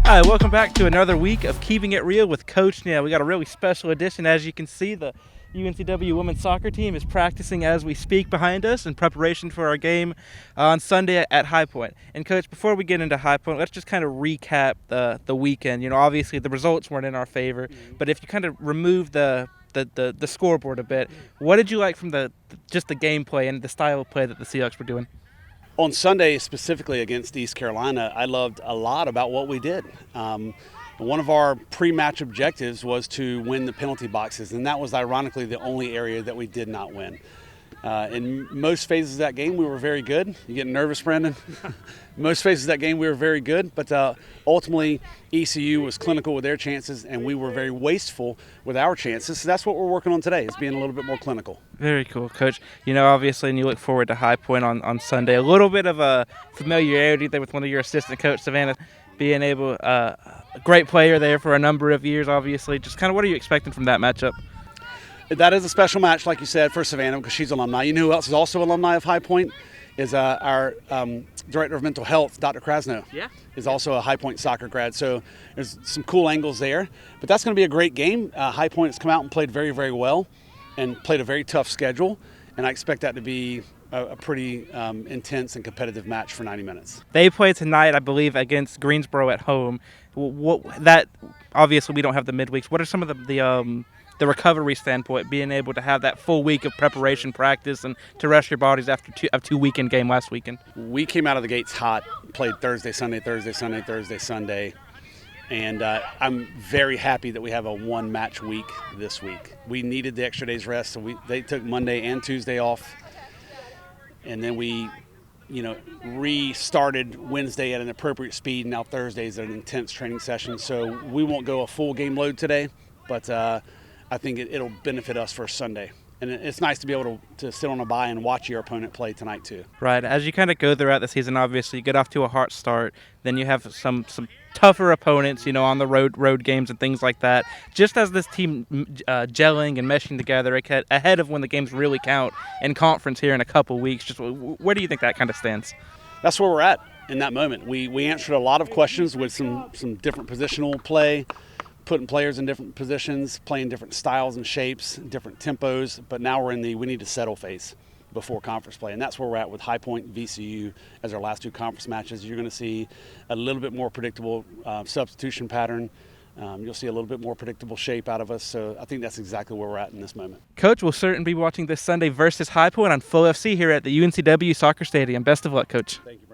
Hi, welcome back to another week of Keeping It Real with Coach Neal. We got a really special edition. As you can see, the UNCW women's soccer team is practicing as we speak behind us in preparation for our game on Sunday at High Point. And Coach, before we get into High Point, let's just kind of recap the weekend. You know, obviously the results weren't in our favor, but if you kind of remove the scoreboard a bit, what did you like from just the gameplay and the style of play that the Seahawks were doing? On Sunday, specifically against East Carolina, I loved a lot about what we did. One of our pre-match objectives was to win the penalty boxes, and that was ironically the only area that we did not win. In most phases of that game, we were very good. You getting nervous, Brendan? Most phases of that game, we were very good, but ultimately ECU was clinical with their chances, and we were very wasteful with our chances. So that's what we're working on today, is being a little bit more clinical. Very cool, Coach. You know, obviously, and you look forward to High Point on Sunday. A little bit of a familiarity there with one of your assistant coach, Savannah, being able, a great player there for a number of years, obviously. Just kind of what are you expecting from that matchup? That is a special match, like you said, for Savannah, because she's alumni. You know who else is also alumni of High Point? Is our Director of Mental Health, Dr. Krasno. Yeah. Is also a High Point soccer grad. So there's some cool angles there. But that's going to be a great game. High Point has come out and played very, very well and played a very tough schedule. And I expect that to be a pretty intense and competitive match for 90 minutes. They play tonight, I believe, against Greensboro at home. Obviously, we don't have the midweeks. What are some of the recovery standpoint, being able to have that full week of preparation practice and to rest your bodies after a two-weekend game last weekend? We came out of the gates hot, played Thursday, Sunday, Thursday, Sunday, Thursday, Sunday, and I'm very happy that we have a one-match week this week. We needed the extra day's rest, so they took Monday and Tuesday off, and then we restarted Wednesday at an appropriate speed. Now Thursday is an intense training session, so we won't go a full game load today, but I think it'll benefit us for Sunday. And it's nice to be able to sit on a bye and watch your opponent play tonight too. Right. As you kind of go throughout the season, obviously you get off to a hot start. Then you have some tougher opponents, on the road games and things like that. Just as this team gelling and meshing together ahead of when the games really count in conference here in a couple weeks, just where do you think that kind of stands? That's where we're at in that moment. We answered a lot of questions with some different positional play, putting players in different positions, playing different styles and shapes, different tempos, but now we're in we need to settle phase before conference play, and that's where we're at with High Point and VCU as our last two conference matches. You're going to see a little bit more predictable substitution pattern. You'll see a little bit more predictable shape out of us, so I think that's exactly where we're at in this moment. Coach, we'll certainly be watching this Sunday versus High Point on Full FC here at the UNCW Soccer Stadium. Best of luck, Coach. Thank you.